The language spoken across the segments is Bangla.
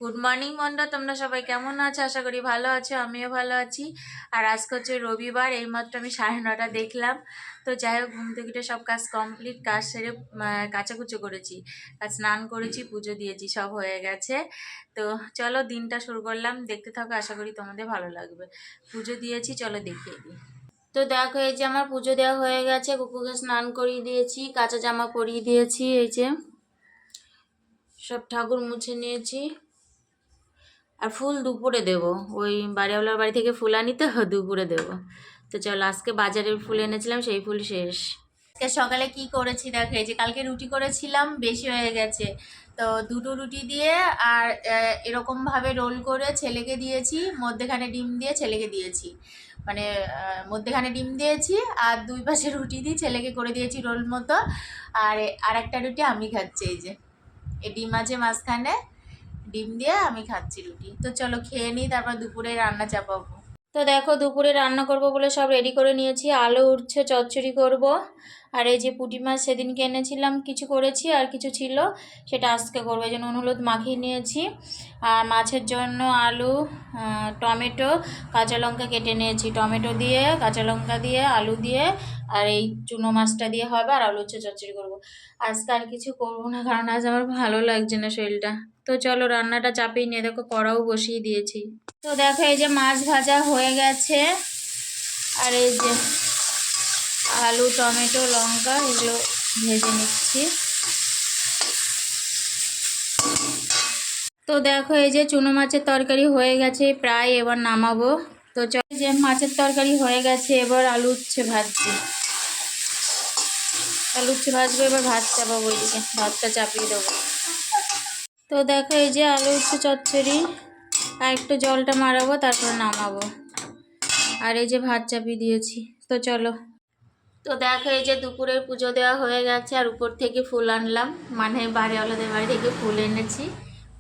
গুড মর্নিং বন্ধু, তোমরা সবাই কেমন আছো? আশা করি ভালো আছো, আমিও ভালো আছি। আর আজকে হচ্ছে রবিবার, এইমাত্র আমি 9:30 দেখলাম। তো যাই হোক, ঘুম থেকে উঠে সব কাজ কমপ্লিট, কাজ সেরে কাচাকুচো করেছি, কাজ স্নান করেছি, পুজো দিয়েছি, সব হয়ে গেছে। তো চলো দিনটা শুরু করলাম, দেখতে থাকো, আশা করি তোমাদের ভালো লাগবে। পুজো দিয়েছি, চলো দেখিয়ে দিই। তো দেখো, এই যে আমার পুজো দেওয়া হয়ে গেছে, কুকুরকে স্নান করিয়ে দিয়েছি, কাঁচা জামা পরিয়ে দিয়েছি, এই যে সব ঠাকুর মুছে নিয়েছি। আর ফুল দুপুরে দেব, ওই বাড়িওয়ালার বাড়ি থেকে ফুল আনি তো, দুপুরে দেব। তো চলো, আজকে বাজারের ফুল এনেছিলাম, সেই ফুল শেষ। আজকে সকালে কি করেছি দেখো, এই যে কালকে রুটি করেছিলাম, বেশি হয়ে গেছে। তো দুটো রুটি দিয়ে আর এরকম ভাবে রোল করে ছেলেকে দিয়েছি, মধ্যেখানে ডিম দিয়ে ছেলেকে দিয়েছি। মানে মধ্যেখানে ডিম দিয়েছি আর দুই পাশে রুটি দিয়ে ছেলেকে করে দিয়েছি রোল মতো। আর একটা রুটি আমি খাচ্ছি, এই যে এই ডিম আছে মাঝখানে, ডিম দিয়ে আমি খাচ্ছি রুটি। তো চলো খেয়ে নিই, তারপর দুপুরে রান্না চাপাবো। তো দেখো, দুপুরে রান্না করব বলে সব রেডি করে নিয়েছি। আলু উঠছে, চচ্চড়ি করব। আর এই যে পুঁটি মাছ সেদিনকে এনেছিলাম, কিছু করেছি আর কিছু ছিল, সেটা আজকে করবো। এই জন্য নুন হলুদ মাখিয়ে নিয়েছি। আর মাছের জন্য আলু, টমেটো, কাঁচা লঙ্কা কেটে নিয়েছি। টমেটো দিয়ে, কাঁচা লঙ্কা দিয়ে, আলু দিয়ে আর এই চুনো মাছটা দিয়ে হবে। আর আলু উচ্ছে চচ্চড়ি করবো। আজকে আর কিছু করবো না, কারণ আজ আমার ভালো লাগছে না শরীরটা। তো চলো রান্নাটা চাপিয়ে নিয়ে, দেখো কড়াও বসিয়ে দিয়েছি। তো দেখো, এই যে মাছ ভাজা হয়ে গেছে। আর এই যে আলু, টমেটো, লঙ্কা এগুলো ভেজে নিচ্ছি। তো দেখো, এই যে চুনো মাছের তরকারি হয়ে গেছে প্রায়, এবার নামাবো। তো চলো, যে মাছের তরকারি হয়ে গেছে, এবার আলু উচ্ছে ভাজছি। আলু উচ্ছে ভাজবো, এবার ভাত চাপাবো, ওইদিকে ভাতটা চাপিয়ে দেবো। তো দেখো, এই যে আলু উচ্ছে চচ্চড়ি, আর একটু জলটা মারাবো, তারপর নামাবো। আর এই যে ভাত চাপিয়ে দিয়েছি। তো চলো। তো দেখো, এই যে দুপুরের পুজো দেওয়া হয়ে গেছে, আর উপর থেকে ফুল আনলাম, মানে বাড়িওয়ালাদের বাড়ি থেকে ফুল এনেছি।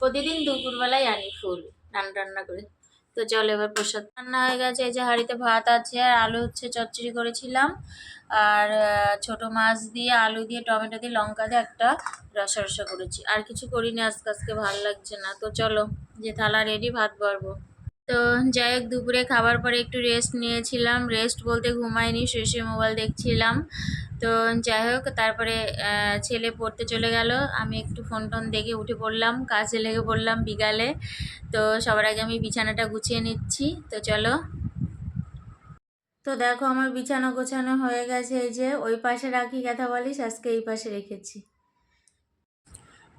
প্রতিদিন দুপুরবেলায় আনি ফুল, রান্না রান্না করে। তো চলো, এবার প্রসাদ রান্না হয়ে গেছে। এই যে হাঁড়িতে ভাত আছে, আর আলু হচ্ছে চচ্চড়ি করেছিলাম। আর ছোট মাছ দিয়ে, আলু দিয়ে, টমেটো দিয়ে, লঙ্কা দিয়ে একটা রসা রসা করেছি। আর কিছু করিনি, আজকে ভালো লাগছে না। তো চলো, যে থালা রেডি, ভাত বাড়বো। তো যাই হোক, দুপুরে খাবার পরে একটু রেস্ট নিয়েছিলাম, রেস্ট বলতে ঘুমাইনি, শুয়ে মোবাইল দেখছিলাম। তো যাই হোক, তারপরে ছেলে পড়তে চলে গেল, আমি একটু ফোন টোন দেখে উঠে পড়লাম, কাজে লেগে পড়লাম বিকালে। তো সবার আগে আমি বিছানাটা গুছিয়ে নিচ্ছি। তো চলো। তো দেখো, আমার বিছানা গোছানো হয়ে গেছে। এই যে ওই পাশে রাখি কাঁথা বালিশ, আজকে এই পাশে রেখেছি।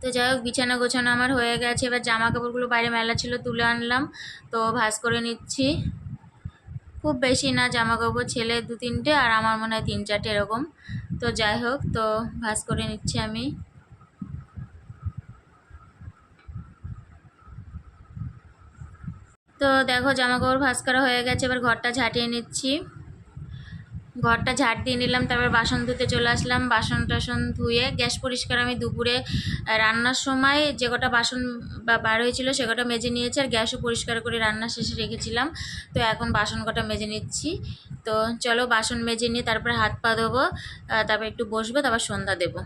তো যাই হোক, বিছানা গোছানো আমার হয়ে গেছে। এবার জামা কাপড়গুলো বাইরে মেলা ছিল, তুলে আনলাম। তো ভাঁজ করে নিচ্ছি। খুব বেশি না জামা কাপড়, ছেলে 2-3টে আর আমার মনে হয় 3-4টে এরকম। তো যাই হোক, তো ভাঁজ করে নিচ্ছি আমি। তো দেখো, জামা কাপড় ভাঁজ করা হয়ে গেছে, এবার ঘরটা ঝাঁটিয়ে নিচ্ছি। ঘরটা ঝাড় দিয়ে নিলাম, তারপর বাসন ধুতে চলে আসলাম। বাসন টাসন ধুয়ে গ্যাস পরিষ্কার আমি দুপুরে রান্নার সময় যে কটা বাসন বার হয়েছিল সে কটা মেজে নিয়েছি, আর গ্যাসও পরিষ্কার করে রান্না শেষে রেখেছিলাম। তো এখন বাসন কটা মেজে নিচ্ছি। তো চলো, বাসন মেজে নিয়ে তারপরে হাত পা ধোবো, তারপর একটু বসবো, তারপর সন্ধ্যা দেবো।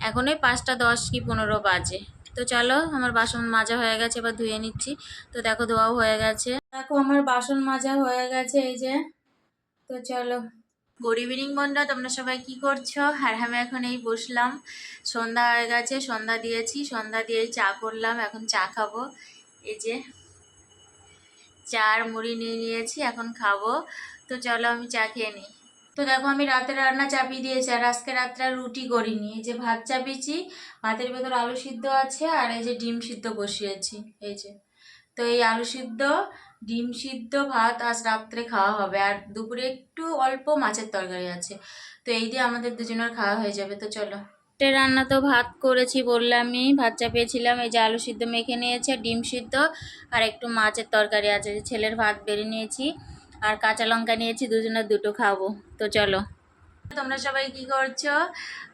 এখন ওই 5টা 10 কি 15 বাজে। তো চলো, আমার বাসন মাজা হয়ে গেছে, এবার ধুয়ে নিচ্ছি। তো দেখো, ধোয়াও হয়ে গেছে। দেখো, আমার বাসন মাজা হয়ে গেছে, এই যে। তো চলো। গুড ইভিনিং বন্ধুরা, তোমরা সবাই কি করছো? আর আমি এখন এই বসলাম, সন্ধ্যা হয়ে গেছে, সন্ধ্যা দিয়েছি, সন্ধ্যা দিয়ে চা করলাম, এখন চা খাবো। এই যে চা আর মুড়ি নিয়ে নিয়েছি, এখন খাবো। তো চলো, আমি চা খেয়ে নিই। তো দেখো, আমি রাতের রান্না চাপিয়ে দিয়েছি, আর আজকে রাত্রে আর রুটি করিনি। এই যে ভাত চাপিয়েছি, ভাতের ভেতর আলু সিদ্ধ আছে, আর এই যে ডিম সিদ্ধ বসিয়েছি, এই যে। তো এই আলু সিদ্ধ, ডিম সিদ্ধ, ভাত আজ রাত্রে খাওয়া হবে। আর দুপুরে একটু অল্প মাছের তরকারি আছে। তো এই দিয়ে আমাদের দুজনের খাওয়া হয়ে যাবে। তো চলো। রান্না তো ভাত করেছি বললামই, ভাত চাপিয়েছিলাম, এই যে আলু সিদ্ধ মেখে নিয়েছে, ডিম সিদ্ধ আর একটু মাছের তরকারি আছে। ছেলের ভাত বেড়ে নিয়েছি, আর কাঁচা লঙ্কা নিয়েছি, দুজনের দুটো খাবো। তো চলো। তোমরা সবাই কি করছো?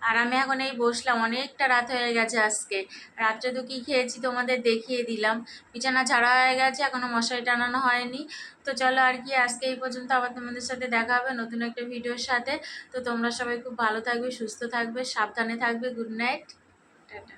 আর আমি এখন এই বসলাম, অনেকটা রাত হয়ে গেছে আজকে। রাত্রে তো কি খেয়েছি তোমাদের দেখিয়ে দিলাম। বিছানা ঝাড়া হয়ে গেছে, এখনো মশারি টানানো হয়নি। তো চলো, আর কি, আজকে এই পর্যন্ত। আবার তোমাদের সাথে দেখা হবে নতুন একটা ভিডিওর সাথে। তো তোমরা সবাই খুব ভালো থাকবে, সুস্থ থাকবে, সাবধানে থাকবে। Good night, tata.